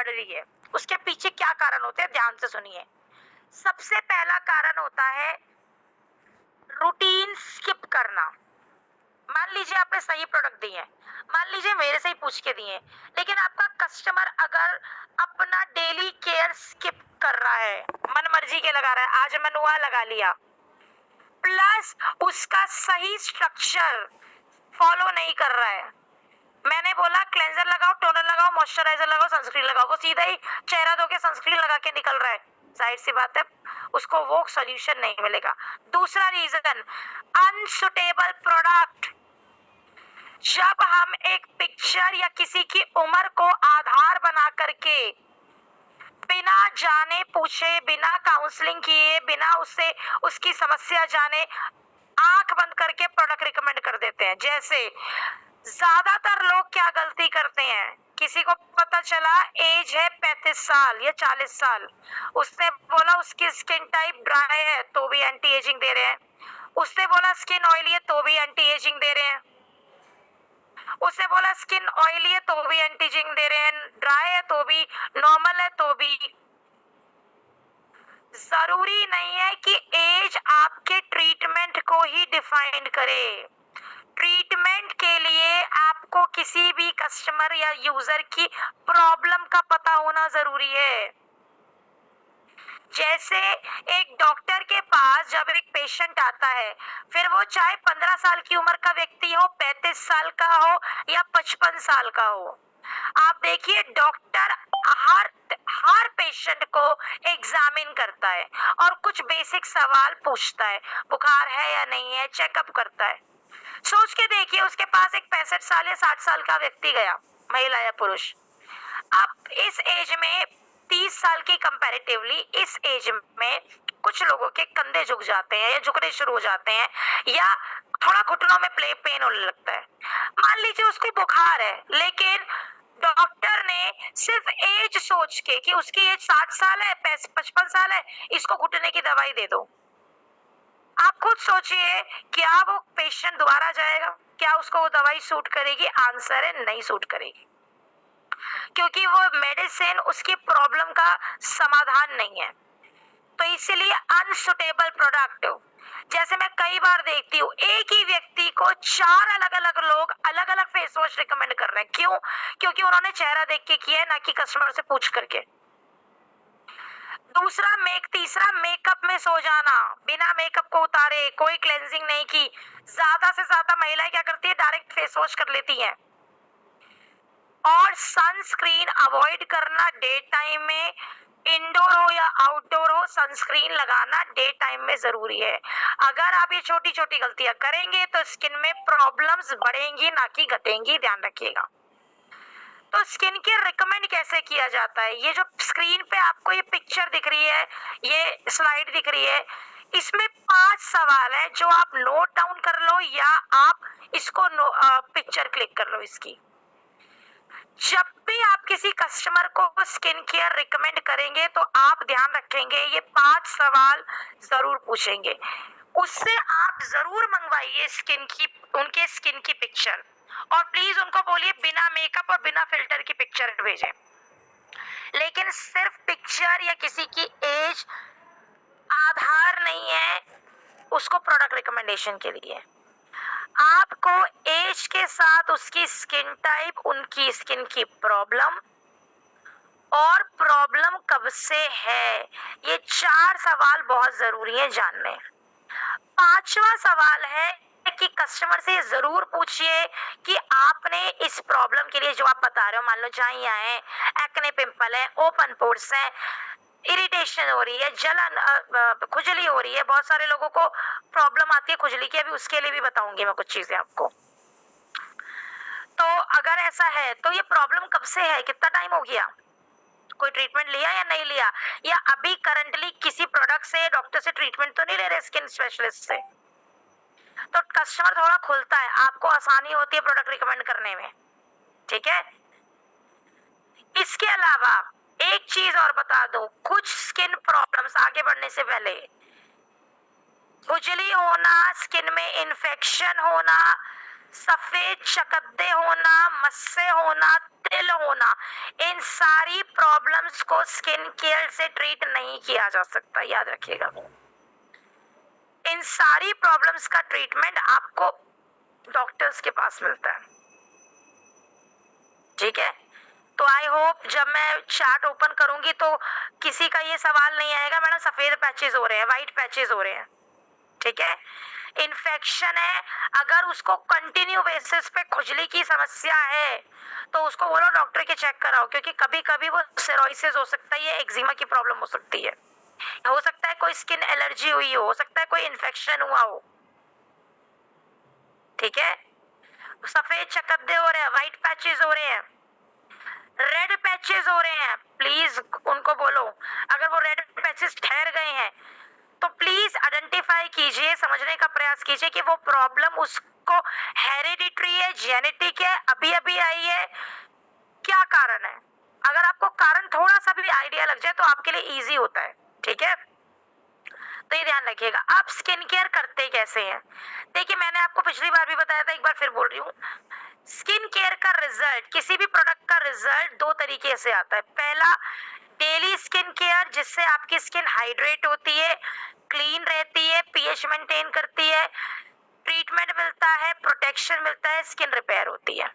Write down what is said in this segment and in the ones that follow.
बढ़ रही है, उसके पीछे क्या कारण होते हैं, ध्यान से सुनिए। सबसे पहला कारण होता है रूटीन स्किप करना। मान लीजिए आपने सही प्रोडक्ट दिए, मान लीजिए मेरे से ही पूछ के दिए, लेकिन आपका कस्टमर अगर अपना डेली केयर स्किप कर रहा है, मन मर्जी के लगा रहा है, आज मनुआ लगा लिया, प्लस उसका सही स्ट्रक्चर फॉलो नहीं कर रहा है। मैंने बोला क्लेंजर लगाओ, टोनर लगाओ, मॉइस्चराइजर लगाओ, सनस्क्रीन लगाओ, वो सीधा ही चेहरा धो के सनस्क्रीन लगा के निकल रहा है, जाहिर सी बात है उसको वो सॉल्यूशन नहीं मिलेगा। दूसरा रीजन, अनसुटेबल प्रोडक्ट। जब हम एक पिक्चर या किसी की उम्र को आधार बना करके बिना जाने पूछे, बिना काउंसलिंग किए, बिना उससे उसकी समस्या जाने आंख बंद करके प्रोडक्ट रिकमेंड कर देते हैं। जैसे ज्यादातर लोग क्या गलती करते हैं, किसी को पता चला एज है 35 साल या 40 साल, उसने बोला उसकी स्किन टाइप ड्राई है तो भी एंटी एजिंग दे रहे हैं, उसने बोला स्किन ऑयली है तो भी एंटी एजिंग दे रहे हैं, उसने बोला स्किन ऑयली है तो भी एंटी एजिंग दे रहे हैं, ड्राई है तो भी, नॉर्मल है तो भी। जरूरी नहीं है कि एज आपके ट्रीटमेंट को ही डिफाइन करे। ट्रीटमेंट के लिए आपको किसी भी कस्टमर या यूजर की प्रॉब्लम का पता होना जरूरी है। जैसे एक डॉक्टर के पास जब एक पेशेंट आता है, फिर वो चाहे 15 साल की उम्र का व्यक्ति हो, 35 साल का हो या 55 साल का हो, आप देखिए डॉक्टर हर पेशेंट को एग्जामिन करता है और कुछ बेसिक सवाल पूछता है, बुखार है या नहीं है, चेकअप करता है। सोच के देखिए उसके पास एक 65 साल या 60 साल का व्यक्ति गया, महिला या पुरुष। अब इस एज में 30 साल की कंपैरेटिवली इस एज में कुछ लोगों के कंधे झुक जाते हैं या झुकने शुरू हो जाते हैं या थोड़ा घुटनों में पेन होने लगता है। मान लीजिए उसको बुखार है, लेकिन डॉक्टर ने सिर्फ एज सोच के कि उसकी एज 60 साल है, 55 साल है, इसको घुटने की दवाई दे दो। आप खुद सोचिए, क्या वो पेशेंट दोबारा जाएगा? क्या उसको वो दवाई सूट करेगी? आंसर है नहीं सूट करेगी, क्योंकि वो मेडिसिन उसकी प्रॉब्लम का समाधान नहीं है। तो इसलिए अनसुटेबल प्रोडक्ट, जैसे मैं कई बार देखती हूँ एक ही व्यक्ति को 4 अलग अलग लोग अलग अलग फेस वॉश रिकमेंड कर रहे हैं। क्यों? क्योंकि उन्होंने चेहरा देख के किया है, ना कि कस्टमर से पूछ करके। तीसरा मेकअप में सो जाना, बिना मेकअप को उतारे, कोई क्लेंजिंग नहीं की। ज्यादा से ज्यादा महिलाएं क्या करती है, डायरेक्ट फेस वॉश कर लेती हैं। और सनस्क्रीन अवॉइड करना डे टाइम में, इंडोर हो या आउटडोर हो, सनस्क्रीन लगाना डे टाइम में जरूरी है। अगर आप ये छोटी छोटी गलतियां करेंगे तो स्किन में प्रॉब्लम्स बढ़ेंगी, ना कि घटेंगी, ध्यान रखिएगा। तो स्किन केयर रिकमेंड कैसे किया जाता है? ये जो स्क्रीन पे आपको ये पिक्चर दिख रही है, ये स्लाइड दिख रही है, इसमें 5 सवाल है जो आप नोट डाउन कर लो या आप इसको पिक्चर क्लिक कर लो इसकी। जब भी आप किसी कस्टमर को स्किन केयर रिकमेंड करेंगे तो आप ध्यान रखेंगे ये 5 सवाल जरूर पूछेंगे। उससे आप जरूर मंगवाइए उनके स्किन की पिक्चर, और प्लीज उनको बोलिए बिना मेकअप और बिना फिल्टर की पिक्चर भेजें। लेकिन सिर्फ पिक्चर या किसी की एज आधार नहीं है उसको प्रोडक्ट रिकमेंडेशन के लिए। आपको एज के साथ उसकी स्किन टाइप, उनकी स्किन की प्रॉब्लम और प्रॉब्लम कब से है, ये 4 सवाल बहुत जरूरी है जानने। 5वां सवाल है कि कस्टमर से जरूर पूछिए कि आपने इस प्रॉब्लम के लिए जो आप बता रहे हो, मान लो झाइयां है, एक्ने पिंपल है, ओपन पोर्स है, इरिटेशन हो रही है, जलन, खुजली हो रही है, बहुत सारे लोगों को प्रॉब्लम आती है खुजली की, अभी उसके लिए भी बताऊंगी मैं कुछ चीजें आपको। तो अगर ऐसा है तो ये प्रॉब्लम कब से है, कितना टाइम हो गया, कोई ट्रीटमेंट लिया या नहीं लिया, या अभी करंटली किसी प्रोडक्ट से, डॉक्टर से ट्रीटमेंट तो नहीं ले रहे, स्किन स्पेशलिस्ट से। तो कस्टमर थोड़ा खुलता है, आपको आसानी होती है प्रोडक्ट रिकमेंड करने में, ठीक है। इसके अलावा एक चीज और बता दूं, कुछ स्किन प्रॉब्लम्स आगे बढ़ने से पहले, खुजली होना, स्किन में इन्फेक्शन होना, सफेद चकत्ते होना, मस्से होना, तिल होना, इन सारी प्रॉब्लम्स को स्किन केयर से ट्रीट नहीं किया जा सकता, याद रखिएगा। इन सारी प्रॉब्लम्स का ट्रीटमेंट आपको डॉक्टर्स के पास मिलता है, ठीक है। तो आई होप जब मैं चार्ट ओपन करूंगी तो किसी का ये सवाल नहीं आएगा मैडम सफेद पैचेस हो रहे हैं, व्हाइट पैचेस हो रहे हैं, ठीक है। इन्फेक्शन है, अगर उसको कंटिन्यू बेसिस पे खुजली की समस्या है तो उसको बोलो डॉक्टर के चेक कराओ, क्योंकि कभी कभी वो सेरोसिस हो सकता है, ये एक्जिमा की प्रॉब्लम हो सकती है, हो सकता है कोई स्किन एलर्जी हुई हो सकता है कोई इन्फेक्शन हुआ हो, ठीक है। सफेद चकत्ते हो रहे हैं, व्हाइट पैचेस हो रहे हैं, रेड पैचेस हो रहे हैं, प्लीज उनको बोलो। अगर वो रेड पैचेस ठहर गए हैं तो प्लीज आइडेंटिफाई कीजिए, समझने का प्रयास कीजिए कि वो प्रॉब्लम उसको हेरिडिटरी है, जेनेटिक है, अभी अभी आई है, क्या कारण है। अगर आपको कारण थोड़ा सा भी आइडिया लग जाए तो आपके लिए इजी होता है, ठीक है। तो ये ध्यान रखिएगा। आप स्किन केयर करते कैसे हैं? देखिए मैंने आपको पिछली बार भी बताया था, एक बार फिर बोल रही हूँ। स्किन केयर का रिजल्ट, किसी भी प्रोडक्ट का रिजल्ट दो तरीके से आता है। पहला डेली स्किन केयर, जिससे आपकी स्किन हाइड्रेट होती है, क्लीन रहती है, पीएच मेंटेन करती है, ट्रीटमेंट मिलता है, प्रोटेक्शन मिलता है, स्किन रिपेयर होती है।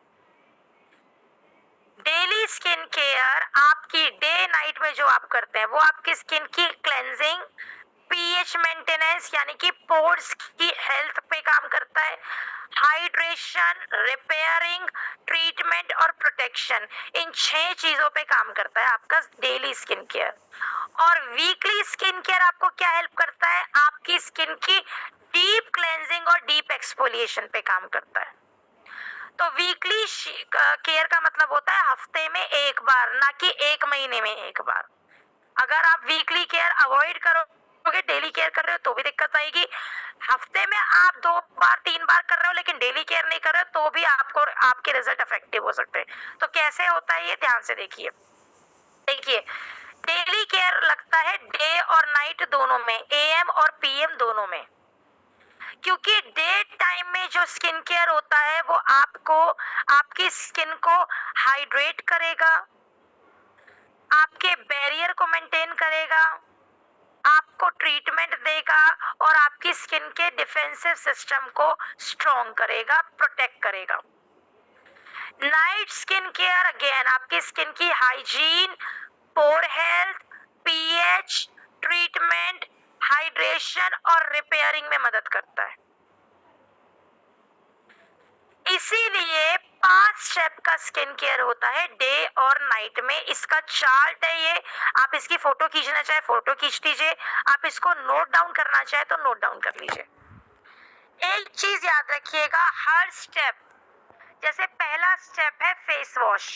डेली स्किन केयर आपकी डे नाइट में जो आप करते हैं वो आपकी स्किन की क्लेंजिंग, पीएच मेंटेनेंस यानी कि पोर्स की हेल्थ पे काम करता है, हाइड्रेशन, रिपेयरिंग, ट्रीटमेंट और प्रोटेक्शन, इन 6 चीजों पे काम करता है आपका डेली स्किन केयर। और वीकली स्किन केयर आपको क्या हेल्प करता है? आपकी स्किन की डीप क्लेंजिंग और डीप एक्सफोलिएशन पे काम करता है। तो वीकली केयर का मतलब होता है हफ्ते में एक बार, ना कि एक महीने में एक बार। अगर आप वीकली केयर अवॉइड करोगे, डेली केयर कर रहे हो तो भी दिक्कत आएगी। हफ्ते में आप 2 बार 3 बार कर रहे हो लेकिन डेली केयर नहीं कर रहे हो तो भी आपको आपके रिजल्ट इफेक्टिव हो सकते हैं। तो कैसे होता है ये ध्यान से देखिए। देखिए डेली केयर लगता है डे और नाइट दोनों में, एएम और पीएम दोनों में, क्योंकि डे टाइम में जो स्किन केयर होता है वो आपको आपकी स्किन को हाइड्रेट करेगा, आपके बैरियर को मेंटेन करेगा, आपको ट्रीटमेंट देगा और आपकी स्किन के डिफेंसिव सिस्टम को स्ट्रॉन्ग करेगा, प्रोटेक्ट करेगा। नाइट स्किन केयर अगेन आपकी स्किन की हाइजीन, पोर हेल्थ, पीएच, ट्रीटमेंट, हाइड्रेशन और रिपेयरिंग में मदद करता है। इसीलिए 5 स्टेप का स्किन केयर होता है डे और नाइट में। इसका चार्ट है ये, आप इसकी फोटो खींचना चाहे फोटो खींच लीजिए, आप इसको नोट डाउन करना चाहे तो नोट डाउन कर लीजिए। एक चीज याद रखिएगा, हर स्टेप, जैसे पहला स्टेप है फेस वॉश,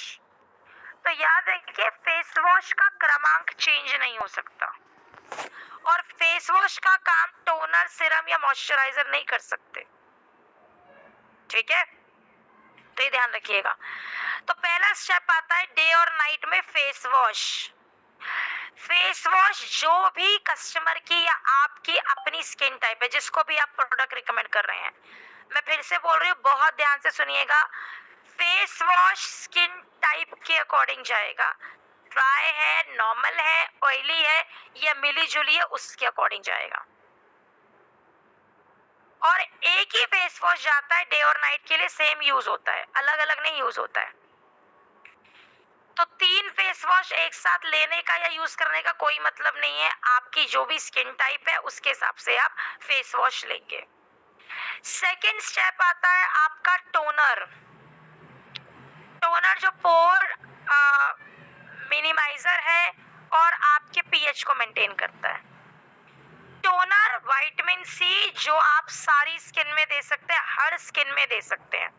तो याद रखिए फेस वॉश का क्रमांक चेंज नहीं हो सकता और फेस वॉश का काम टोनर, सिरम या मॉइस्चराइजर नहीं कर सकते, ठीक है। तो ये ध्यान रखिएगा। तो पहला स्टेप आता है डे और नाइट में फेस वॉश। फेस वॉश जो भी कस्टमर की या आपकी अपनी स्किन टाइप है, जिसको भी आप प्रोडक्ट रिकमेंड कर रहे हैं, मैं फिर से बोल रही हूँ, बहुत ध्यान से सुनिएगा। फेस वॉश स्किन टाइप के अकॉर्डिंग जाएगा, ड्राई है, नॉर्मल है, ऑयली है या मिली जुली है, उसके अकॉर्डिंग जाएगा। और एक ही फेस वॉश जाता है डे और नाइट के लिए, सेम यूज होता है, अलग अलग नहीं यूज होता है। तो 3 फेस वॉश एक साथ लेने का या यूज करने का कोई मतलब नहीं है, आपकी जो भी स्किन टाइप है उसके हिसाब से आप फेस वॉश लेंगे। सेकेंड स्टेप आता है आपका टोनर। टोनर जो पोर मिनिमाइजर है और आपके पीएच को मेंटेन करता है। टोनर विटामिन सी जो आप सारी स्किन में दे सकते हैं, हर स्किन में दे सकते हैं।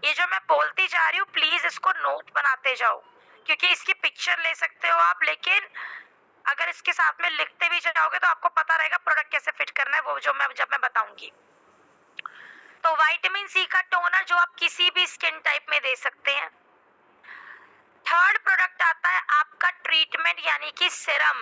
ये जो मैं बोलती जा रही हूँ प्लीज इसको नोट बनाते जाओ, क्योंकि इसकी पिक्चर ले सकते हो आप, लेकिन अगर इसके साथ में लिखते भी जाओगे तो आपको पता रहेगा प्रोडक्ट कैसे फिट करना है, वो जो जब मैं बताऊंगी। तो विटामिन सी का टोनर जो आप किसी भी स्किन टाइप में दे सकते हैं। थर्ड प्रोडक्ट आता है आपका ट्रीटमेंट यानी कि सीरम।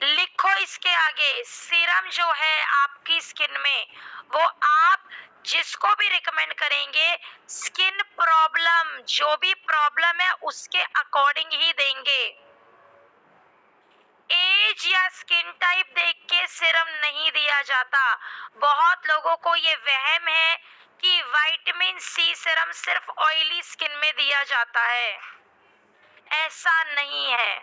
लिखो इसके आगे, सीरम जो है आपकी स्किन में वो आप जिसको भी रिकमेंड करेंगे स्किन प्रॉब्लम, जो भी प्रॉब्लम है उसके अकॉर्डिंग ही देंगे। एज या स्किन टाइप देख के सीरम नहीं दिया जाता। बहुत लोगों को ये वहम है कि विटामिन सी सीरम सिर्फ ऑयली स्किन में दिया जाता है। ऐसा नहीं है।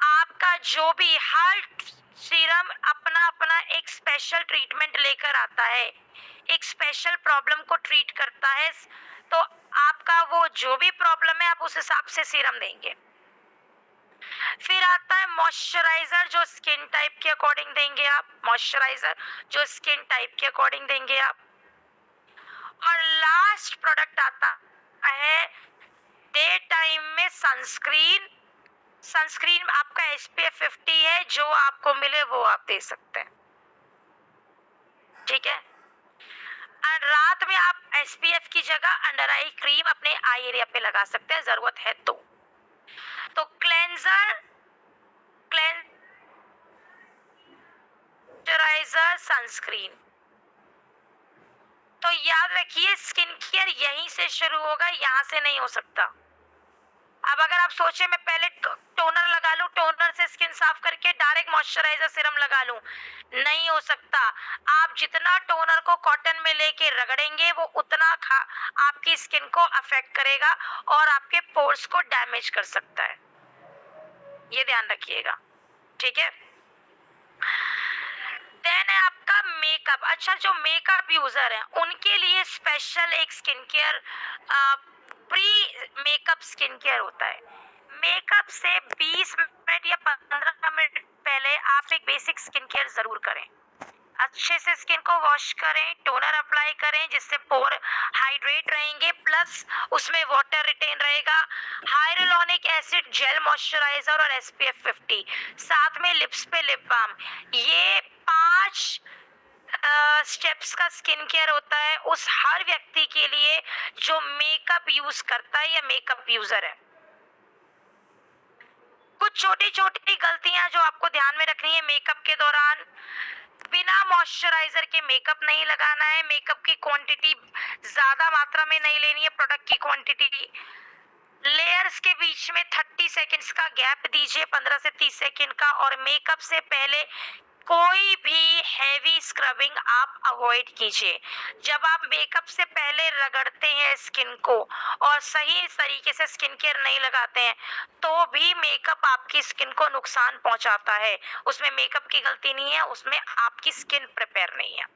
आपका जो भी हर सीरम अपना अपना एक स्पेशल ट्रीटमेंट लेकर आता है, एक स्पेशल प्रॉब्लम को ट्रीट करता है। तो आपका वो जो भी प्रॉब्लम है आप उस हिसाब से सीरम देंगे। फिर आता है मॉइस्चराइजर, जो स्किन टाइप के अकॉर्डिंग देंगे आप। मॉइस्चराइजर जो स्किन टाइप के अकॉर्डिंग देंगे आप। और लास्ट प्रोडक्ट आता है डे टाइम में सनस्क्रीन। सनस्क्रीन आपका SPF 50 है, जो आपको मिले वो आप दे सकते हैं, ठीक है। और रात में आप SPF की जगह अंडर आई क्रीम अपने आई एरिया पे लगा सकते हैं, जरूरत है तो क्लेंजर, मॉइस्चराइजर, सनस्क्रीन। तो याद रखिए स्किन केयर यहीं से शुरू होगा, यहाँ से नहीं हो सकता। अब अगर आप सोचे मैं पहले टोनर लगा लूं, टोनर से स्किन साफ करके डायरेक्ट मॉइस्चराइजर सीरम लगा लूं, नहीं हो सकता। आप जितना टोनर को कॉटन में लेके रगड़ेंगे वो उतना आपकी स्किन को अफेक्ट करेगा और आपके पोर्स को डैमेज कर सकता है, ये ध्यान रखिएगा, ठीक है। देन है आपका मेकअप। अच्छा, जो मेकअप यूजर है उनके लिए स्पेशल एक skin care, pre makeup skin care होता है। मेकअप से 20 मिनट या 15 मिनट पहले आप एक बेसिक स्किन केयर जरूर करें। अच्छे से स्किन को वॉश करें, टोनर अप्लाई करें जिससे पोर हाइड्रेट रहेंगे, प्लस उसमें वाटर रिटेन रहेगा। हाइलुरोनिक एसिड जेल मॉइस्चराइजर और SPF 50, साथ में लिप्स पे लिप बाम। ये 5 स्टेप्स का स्किन केयर होता है उस हर व्यक्ति के लिए जो मेकअप यूज करता है या मेकअप यूजर है। कुछ छोटी छोटी गलतियां जो आपको ध्यान में रखनी है मेकअप के दौरान। बिना मॉइस्चराइजर के मेकअप नहीं लगाना है। मेकअप की क्वांटिटी ज्यादा मात्रा में नहीं लेनी है, प्रोडक्ट की क्वांटिटी। लेयर्स के बीच में 30 सेकंड्स का गैप दीजिए, 15 से 30 सेकंड का। और मेकअप से पहले कोई भी हैवी स्क्रबिंग आप अवॉइड कीजिए। जब आप मेकअप से पहले रगड़ते हैं स्किन को और सही तरीके से स्किन केयर नहीं लगाते हैं तो भी मेकअप आपकी स्किन को नुकसान पहुंचाता है। उसमें मेकअप की गलती नहीं है, उसमें आपकी स्किन प्रिपेयर नहीं है।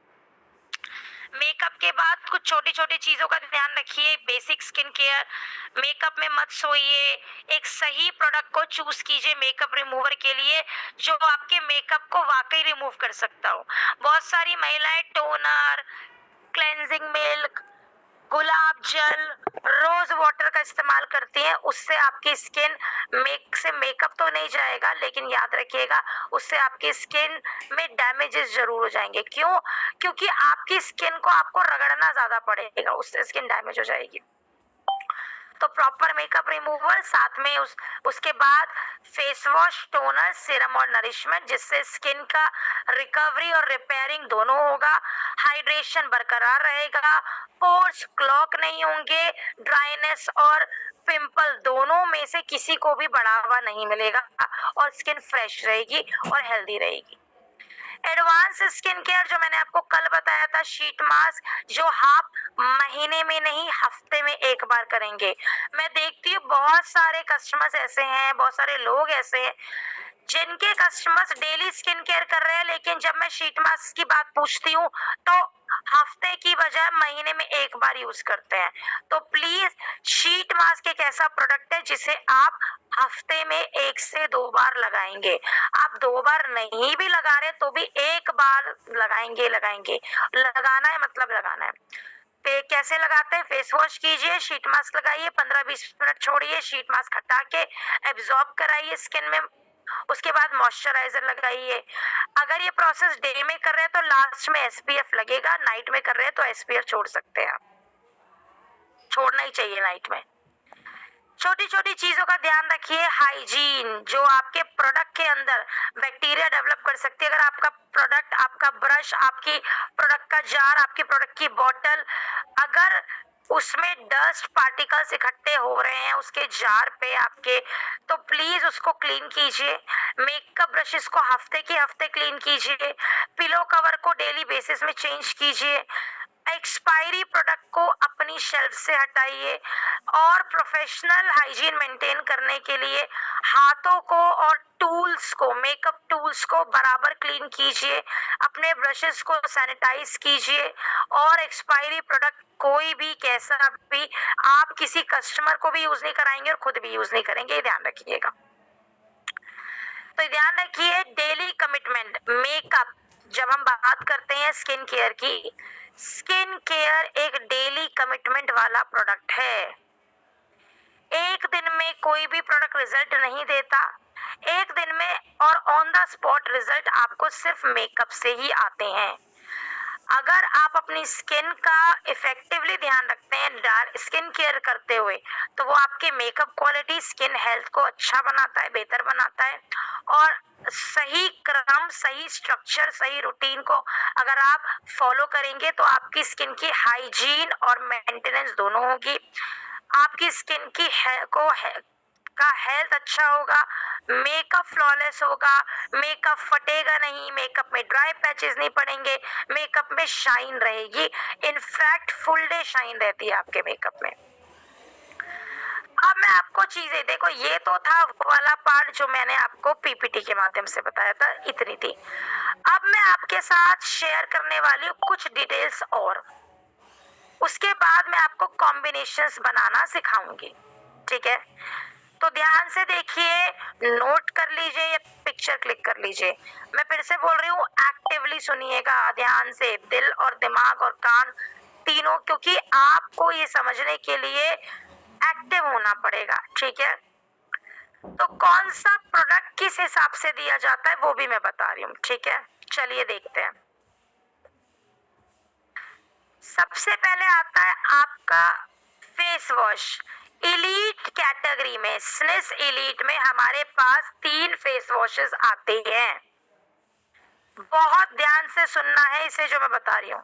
मेकअप के बाद कुछ छोटी छोटी चीजों का ध्यान रखिए। बेसिक स्किन केयर, मेकअप में मत सोइए। एक सही प्रोडक्ट को चूज कीजिए मेकअप रिमूवर के लिए जो आपके मेकअप को वाकई रिमूव कर सकता हो। बहुत सारी महिलाएं टोनर, क्लेंजिंग मिल्क, गुलाब जल, रोज वाटर का इस्तेमाल करती हैं। उससे आपकी स्किन से मेकअप तो नहीं जाएगा, लेकिन याद रखिएगा उससे आपकी स्किन में डैमेजेस जरूर हो जाएंगे। क्यों? क्योंकि आपकी स्किन को आपको रगड़ना ज्यादा पड़ेगा, उससे स्किन डैमेज हो जाएगी। तो प्रॉपर मेकअप रिमूवर, साथ में उसके बाद फेस वॉश, टोनर, सीरम और नरिशमेंट, जिससे स्किन का रिकवरी और रिपेयरिंग दोनों होगा। हाइड्रेशन बरकरार रहेगा, पोर्स क्लॉग नहीं होंगे, ड्राइनेस और पिंपल दोनों में से किसी को भी बढ़ावा नहीं मिलेगा और स्किन फ्रेश रहेगी और हेल्दी रहेगी। एडवांस स्किन केयर जो मैंने आपको कल बताया था, शीट मास्क, जो आप महीने में नहीं हफ्ते में एक बार करेंगे। मैं देखती हूँ बहुत सारे कस्टमर्स ऐसे हैं, बहुत सारे लोग ऐसे हैं जिनके कस्टमर्स डेली स्किन केयर कर रहे हैं, लेकिन जब मैं शीट मास्क की बात पूछती हूँ तो हफ्ते की बजाय महीने में एक बार यूज करते हैं। तो प्लीज, शीट मास्क एक ऐसा प्रोडक्ट है जिसे आप हफ्ते में 1 से 2 बार लगाएंगे। आप 2 बार नहीं भी लगा रहे तो भी एक बार लगाएंगे। लगाना है मतलब लगाना है। कैसे लगाते हैं? फेस वॉश कीजिए, शीट मास्क लगाइए, 15-20 मिनट छोड़िए, शीट मास्क हटा के एब्जॉर्ब कराइए स्किन में, उसके बाद मॉइस्चराइजर लगाइए। अगर ये प्रोसेस डे में कर रहे हैं तो लास्ट में SPF लगेगा, नाइट में कर रहे हैं तो SPF छोड़ सकते हैं आप, छोड़ना ही चाहिए नाइट में। छोटी छोटी चीजों का ध्यान रखिए। हाइजीन, जो आपके प्रोडक्ट के अंदर बैक्टीरिया डेवलप कर सकती है। अगर आपका प्रोडक्ट, आपका ब्रश, आपकी प्रोडक्ट का जार, आपकी प्रोडक्ट की बोतल, अगर उसमें डस्ट पार्टिकल्स इकट्ठे हो रहे हैं उसके जार पे आपके, तो प्लीज उसको क्लीन कीजिए। मेकअप ब्रशेस को हफ्ते के हफ्ते क्लीन कीजिए। पिलो कवर को डेली बेसिस में चेंज कीजिए। एक्सपायरी प्रोडक्ट को अपनी शेल्फ से हटाइए। और प्रोफेशनल हाइजीन मेंटेन करने के लिए हाथों को और टूल्स को, मेकअप टूल्स को बराबर क्लीन कीजिए। अपने ब्रशेस को सैनिटाइज कीजिए। और एक्सपायरी प्रोडक्ट कोई भी कैसा भी आप किसी कस्टमर को भी यूज नहीं कराएंगे और खुद भी यूज नहीं करेंगे, ये ध्यान रखिएगा। तो ध्यान रखिए, डेली कमिटमेंट। मेकअप, जब हम बात करते हैं स्किन केयर की, स्किन केयर एक डेली कमिटमेंट वाला प्रोडक्ट है। एक दिन में कोई भी प्रोडक्ट रिजल्ट नहीं देता। एक दिन में और ऑन द स्पॉट रिजल्ट आपको सिर्फ मेकअप से ही आते हैं। अगर आप अपनी स्किन का इफेक्टिवली ध्यान रखते हैं स्किन केयर करते हुए, तो वो आपके मेकअप क्वालिटी, स्किन हेल्थ को अच्छा बनाता है, बेहतर बनाता है। और सही क्रम, सही स्ट्रक्चर, सही रूटीन को अगर आप फॉलो करेंगे तो आपकी स्किन की हाइजीन और मेंटेनेंस दोनों होगी। आपकी स्किन की का हेल्थ अच्छा होगा, मेकअप फ्लॉलेस होगा, मेकअप फटेगा नहीं, मेकअप में ड्राई पैचेस नहीं पड़ेंगे, मेकअप में शाइन रहेगी। इनफैक्ट फुल डे शाइन रहती है आपके मेकअप में। अब मैं आपको चीजें, देखो ये तो था वाला पार्ट जो मैंने आपको पीपीटी के माध्यम से बताया था, इतनी थी। अब मैं आपके साथ शेयर करने वाली हूँ कुछ डिटेल्स और उसके बाद मैं आपको कॉम्बिनेशंस बनाना सिखाऊंगी, ठीक है? तो ध्यान से देखिए, नोट कर लीजिए या पिक्चर क्लिक कर लीजिए। मैं फिर से बोल रही हूँ, एक्टिवली सुनिएगा ध्यान से, दिल और दिमाग और कान तीनों, क्योंकि आपको ये समझने के लिए एक्टिव होना पड़ेगा, ठीक है? तो कौन सा प्रोडक्ट किस हिसाब से दिया जाता है वो भी मैं बता रही हूँ, ठीक है? चलिए देखते हैं। सबसे पहले आता है आपका फेस वॉश। एलीट कैटेगरी में, स्निस एलीट में हमारे पास 3 फेस वॉशेस आते हैं। बहुत ध्यान से सुनना है इसे जो मैं बता रही हूँ।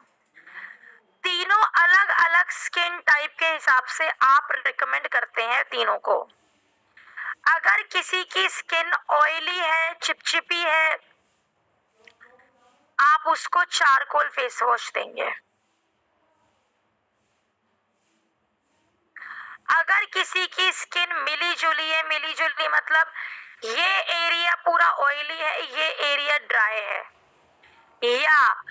तीनों अलग अलग स्किन टाइप के हिसाब से आप रिकमेंड करते हैं तीनों को। अगर किसी की स्किन ऑयली है, चिपचिपी है, आप उसको चारकोल फेस वॉश देंगे। अगर किसी की स्किन मिली जुली है, मिली जुली मतलब ये एरिया पूरा ऑयली है, ये एरिया ड्राई है, या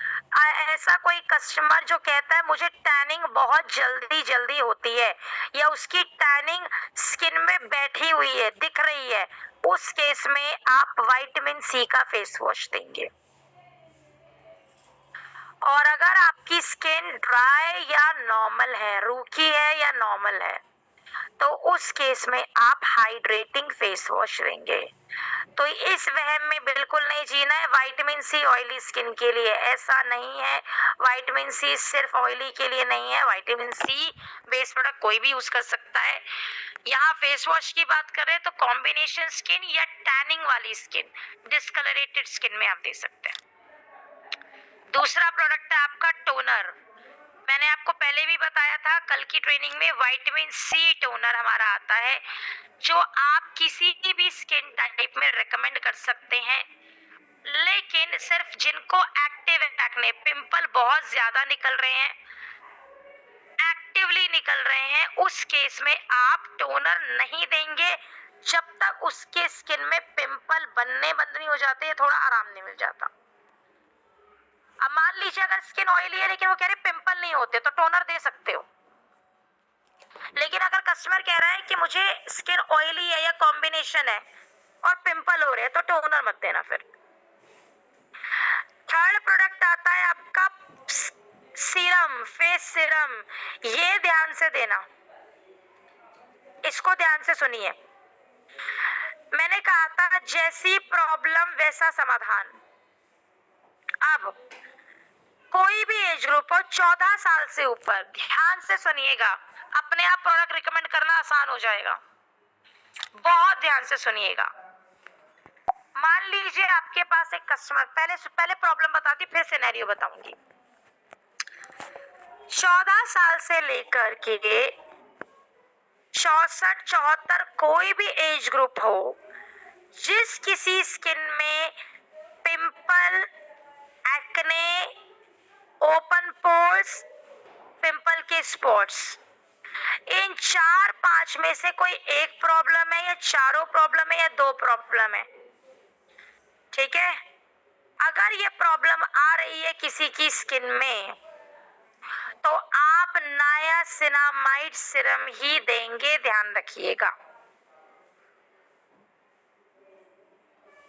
ऐसा कोई कस्टमर जो कहता है मुझे टैनिंग बहुत जल्दी जल्दी होती है, या उसकी टैनिंग स्किन में बैठी हुई है, दिख रही है, उस केस में आप विटामिन सी का फेस वॉश देंगे। और अगर आपकी स्किन ड्राई या नॉर्मल है, रूखी है या नॉर्मल है, तो उस केस में आप हाइड्रेटिंग फेस वॉश देंगे। तो इस वहम में बिल्कुल नहीं जीना है विटामिन सी ऑयली स्किन के लिए, ऐसा नहीं है। विटामिन सी सिर्फ ऑयली के लिए नहीं है, विटामिन सी बेस प्रोडक्ट कोई भी यूज कर सकता है। यहाँ फेस वॉश की बात करें तो कॉम्बिनेशन स्किन या टैनिंग वाली स्किन, डिस्कलरेटेड स्किन में आप दे सकते हैं। दूसरा प्रोडक्ट है आपका टोनर। मैंने आपको पहले भी बताया था कल की ट्रेनिंग में, विटामिन सी टोनर हमारा आता है जो आप किसी भी स्किन टाइप में रेकमेंड कर सकते हैं। लेकिन सिर्फ जिनको एक्टिव एक्ने, पिंपल बहुत ज्यादा निकल रहे हैं, एक्टिवली निकल रहे हैं, उस केस में आप टोनर नहीं देंगे जब तक उसके स्किन में पिंपल बनने बंद नहीं हो जाते, थोड़ा आराम नहीं मिल जाता। अब मान लीजिए अगर स्किन ऑयली है लेकिन वो कह रहे पिंपल नहीं होते, तो टोनर दे सकते हो। लेकिन अगर कस्टमर कह रहा है कि मुझे स्किन ऑयली है या कॉम्बिनेशन है और पिंपल हो रहे हैं, तो टोनर मत देना। फिर थर्ड प्रोडक्ट आता है आपका सीरम, फेस सीरम। ये ध्यान से देना, इसको ध्यान से सुनिए। मैंने कहा था जैसी प्रॉब्लम वैसा समाधान। अब कोई भी एज ग्रुप हो, 14 साल से ऊपर, ध्यान से सुनिएगा, अपने आप प्रोडक्ट रिकमेंड करना आसान हो जाएगा। बहुत ध्यान से सुनिएगा। मान लीजिए आपके पास एक कस्टमर, पहले प्रॉब्लम बताती फिर सिनेरियो बताऊंगी। 14 साल से लेकर के 64-74 कोई भी एज ग्रुप हो, जिस किसी स्किन में pimple, acne, open pores, pimple के स्पॉट्स, इन 4-5 में से कोई एक प्रॉब्लम है या चारों प्रॉब्लम है या 2 प्रॉब्लम है, ठीक है। अगर ये प्रॉब्लम आ रही है किसी की स्किन में, तो आप नायासिनामाइड सीरम ही देंगे, ध्यान रखिएगा।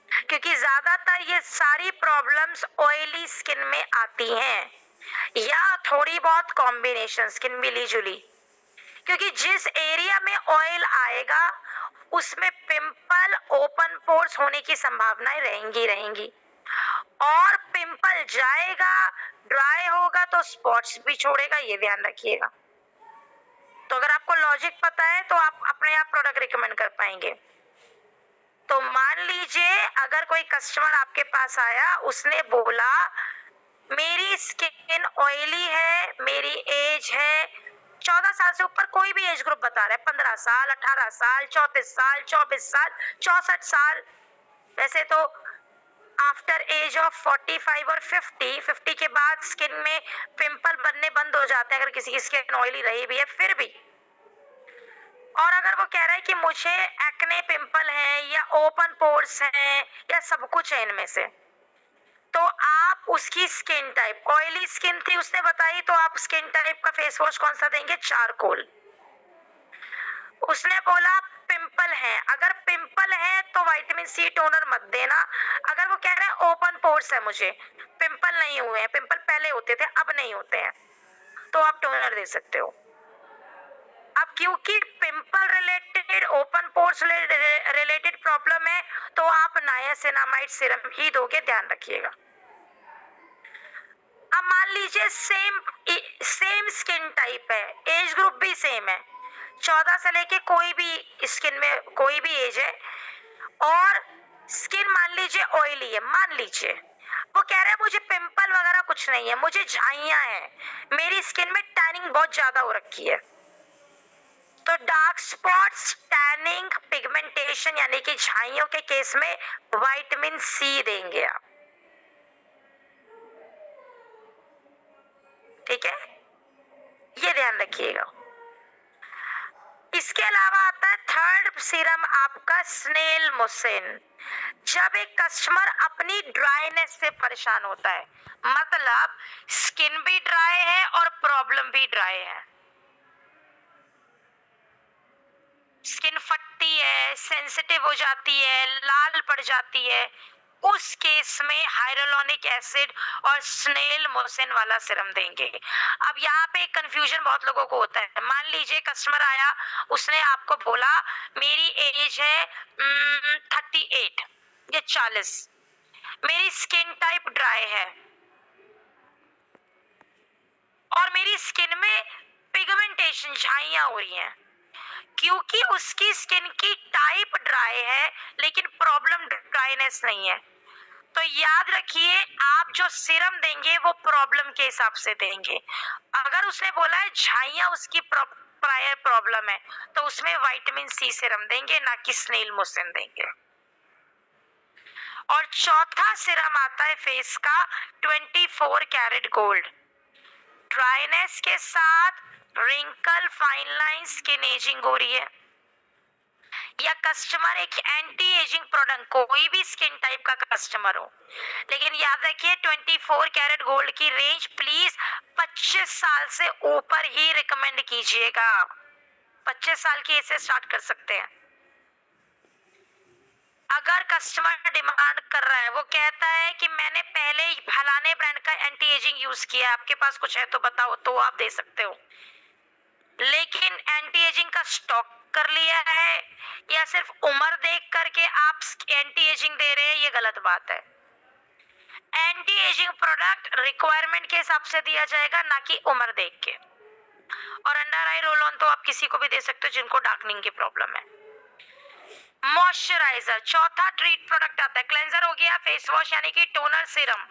क्योंकि ज्यादातर ये सारी प्रॉब्लम्स ऑयली स्किन में आती हैं, या थोड़ी बहुत कॉम्बिनेशन स्किन मिली जुली। क्योंकि जिस एरिया में ऑयल आएगा उसमें पिंपल, ओपन पोर्स होने की संभावनाएं रहेंगी और पिंपल जाएगा, ड्राई होगा तो स्पॉट्स भी छोड़ेगा, ये ध्यान रखिएगा। तो अगर आपको लॉजिक पता है तो आप अपने आप प्रोडक्ट रिकमेंड कर पाएंगे। तो मान लीजिए अगर कोई कस्टमर आपके पास आया, उसने बोला मेरी स्किन ऑयली है, मेरी एज है 14 साल से ऊपर, कोई भी एज ग्रुप बता रहा है, 15 साल, 18 साल, 34 साल, 24 साल, 64 साल। वैसे तो आफ्टर एज ऑफ 45 और 50 के बाद स्किन में पिंपल बनने बंद हो जाते हैं अगर किसी की स्किन ऑयली रही भी है फिर भी। और अगर वो कह रहा है कि मुझे एक्ने पिंपल है या ओपन पोर्स हैं या सब कुछ है इनमें से, तो आप उसकी स्किन टाइप, ऑयली स्किन थी उसने बताई, तो आप स्किन टाइप का फेस वॉश कौन सा देंगे? चारकोल। उसने बोला पिंपल है, अगर पिंपल है तो विटामिन सी टोनर मत देना। अगर वो कह रहे हैं ओपन पोर्स है, मुझे पिंपल नहीं हुए हैं, पिंपल पहले होते थे अब नहीं होते हैं, तो आप टोनर दे सकते हो। अब क्योंकि pimple related, open pores related problem है, तो आप नायासिनामाइड सीरम ही दोगे, ध्यान रखिएगा। अब मान लीजिए सेम स्किन टाइप है, एज ग्रुप भी सेम है, 14 से लेके कोई भी स्किन में कोई भी एज है, और स्किन मान लीजिए ऑयली है, मान लीजिए वो कह रहा है मुझे पिंपल वगैरह कुछ नहीं है, मुझे झाइयां हैं, मेरी स्किन में टैनिंग बहुत ज्यादा हो रखी है। तो डार्क स्पॉट्स, टैनिंग, पिगमेंटेशन यानी कि झाइयों के केस में विटामिन सी देंगे आप, ठीक है, ये ध्यान रखिएगा। इसके अलावा आता है थर्ड सीरम आपका स्नेल मुसिन। जब एक कस्टमर अपनी ड्राईनेस से परेशान होता है, मतलब स्किन भी ड्राई है और प्रॉब्लम भी ड्राई है, स्किन फटती है, सेंसिटिव हो जाती है, लाल पड़ जाती है, उस केस में हाइड्रोलोनिक एसिड और स्नेल मोसिन वाला सीरम देंगे। अब यहाँ पे कंफ्यूजन बहुत लोगों को होता है। मान लीजिए कस्टमर आया, उसने आपको बोला मेरी एज है 38 या 40, मेरी स्किन टाइप ड्राई है और मेरी स्किन में पिगमेंटेशन, झाइयां हो रही हैं, क्योंकि उसकी स्किन की टाइप ड्राई है लेकिन प्रॉब्लम ड्राइनेस नहीं है। तो याद रखिए आप जो सीरम देंगे वो प्रॉब्लम के हिसाब से देंगे। अगर उसने बोला है झाइयां उसकी प्रायर प्रॉब्लम है, तो उसमें विटामिन सी सीरम देंगे, ना कि स्नेल मुसिन देंगे। और चौथा सीरम आता है फेस का 24 कैरेट गोल्ड। ड्राइनेस के साथ wrinkle, fine line, skin ageing हो रही है, या कस्टमर एक एंटी एजिंग प्रोडक्ट, कोई भी स्किन टाइप का कस्टमर हो, लेकिन याद रखिए 24 कैरेट गोल्ड की रेंज प्लीज 25 साल से ऊपर ही रिकमेंड कीजिएगा। 25 साल की एज से स्टार्ट कर सकते हैं। अगर कस्टमर डिमांड कर रहा है, वो कहता है कि मैंने पहले ही फलाने ब्रांड का एंटी एजिंग यूज किया, आपके पास कुछ है तो बताओ, तो आप दे सकते हो। लेकिन एंटी एजिंग का स्टॉक कर लिया है या सिर्फ उम्र देख करके आप एंटी एजिंग दे रहे हैं, ये गलत बात है। एंटी एजिंग प्रोडक्ट रिक्वायरमेंट के हिसाब से दिया जाएगा, ना कि उम्र देख के। और अंडर आई रोल ऑन तो आप किसी को भी दे सकते हो जिनको डार्कनिंग की प्रॉब्लम है। मॉइस्चराइजर। चौथा ट्रीट प्रोडक्ट आता है, क्लेंजर हो गया, फेस वॉश यानी कि टोनर, सीरम।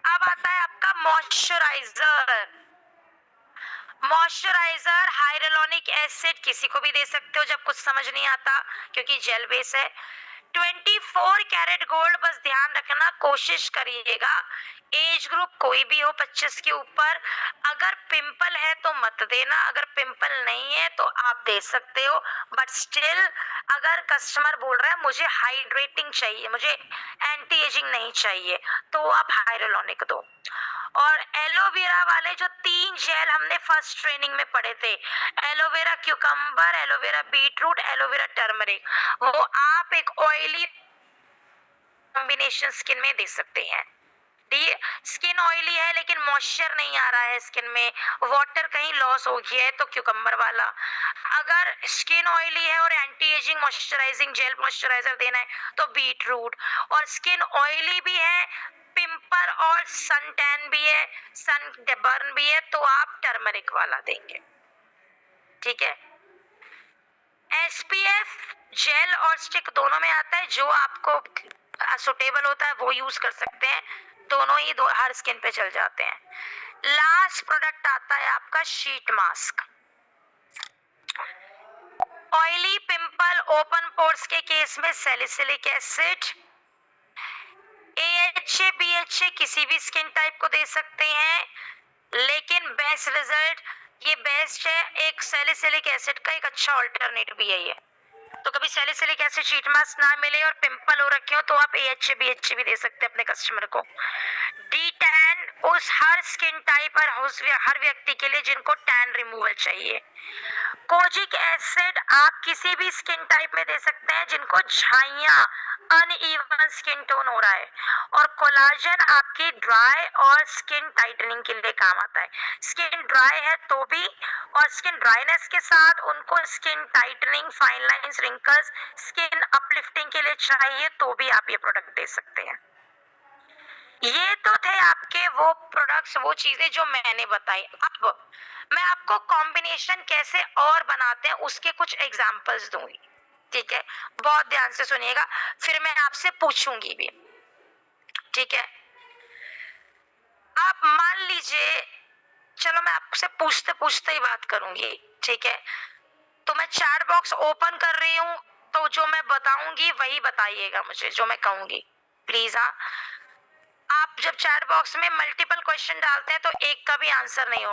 अब आता है आपका मॉइस्चराइजर। मॉइस्चराइजर हाइड्रोलॉनिक एसिड किसी को भी दे सकते हो जब कुछ समझ नहीं आता, क्योंकि जेल बेस है। 24 कैरेट गोल्ड, बस ध्यान रखना, कोशिश करिएगा एज ग्रुप कोई भी हो 25 के ऊपर। अगर पिंपल है तो मत देना, अगर पिंपल नहीं है तो आप दे सकते हो, बट स्टिल अगर कस्टमर बोल रहा है मुझे हाइड्रेटिंग चाहिए, मुझे एंटी एजिंग नहीं चाहिए, तो आप हाइड्रोलॉनिक दो। और एलोवेरा वाले जो 3 जेल हमने फर्स्ट ट्रेनिंग में पढ़े थे, aloe vera cucumber, aloe vera beetroot, aloe vera turmeric, वो आप एक ऑयली कॉम्बिनेशन स्किन में दे सकते हैं। स्किन ऑयली है लेकिन मॉइस्चर नहीं आ रहा है स्किन में, वाटर कहीं लॉस हो गया है, तो क्यूकम्बर वाला। अगर स्किन ऑयली है और anti ageing moisturising gel moisturiser देना है तो बीटरूट। और स्किन ऑयली भी है, पिंपल और सन टैन भी है, सन बर्न भी है, तो आप टर्मरिक वाला देंगे। ठीक है। एसपीएफ जेल और स्टिक दोनों में आता है, जो आपको सुटेबल होता है वो यूज कर सकते हैं, दोनों ही हर स्किन पे चल जाते हैं। लास्ट प्रोडक्ट आता है आपका sheet mask. Oily pimple open pores के केस में सैलिसिलिक एसिड, AHA BHA किसी भी स्किन टाइप को दे सकते हैं, लेकिन बेस्ट रिजल्ट ये बेस्ट है, एक सैलिसिलिक एसिड का एक अच्छा ऑल्टरनेट भी है ये। तो कभी सैलिसिलिक एसिड शीट मास्क ना मिले और पिंपल हो रखे हो तो आप AHA BHA भी दे सकते हैं अपने कस्टमर को। डी टैन उस हर स्किन टाइप और हर व्यक्ति के लिए जिनको टैन रिमूवल चाहिए। कोजिक एसिड आप किसी भी स्किन टाइप में दे सकते हैं जिनको झाइयां अनइवन स्किन टोन हो रहा है। और कोलाजन आपकी ड्राई और स्किन टाइटनिंग के लिए काम आता है। स्किन ड्राई है तो भी, और स्किन ड्राइनेस के साथ उनको skin tightening, fine lines, wrinkles, skin uplifting के लिए चाहिए तो भी आप ये प्रोडक्ट दे सकते हैं। ये तो थे आपके वो प्रोडक्ट्स, वो चीजें जो मैंने बताई। अब मैं आपको कॉम्बिनेशन कैसे और बनाते हैं उसके कुछ एग्जांपल्स दूंगी। ठीक है, बहुत ध्यान से सुनिएगा, फिर मैं आपसे पूछूंगी भी। ठीक है, आप मान लीजिए, चलो मैं आपसे पूछते पूछते ही बात करूंगी। ठीक है, तो मैं चैट बॉक्स ओपन कर रही हूँ, तो जो मैं बताऊंगी वही बताइएगा मुझे, जो मैं कहूंगी प्लीज। हाँ, आप जब चैट बॉक्स में मल्टीपल क्वेश्चन डालते हैं तो एक का भी आंसर नहीं हो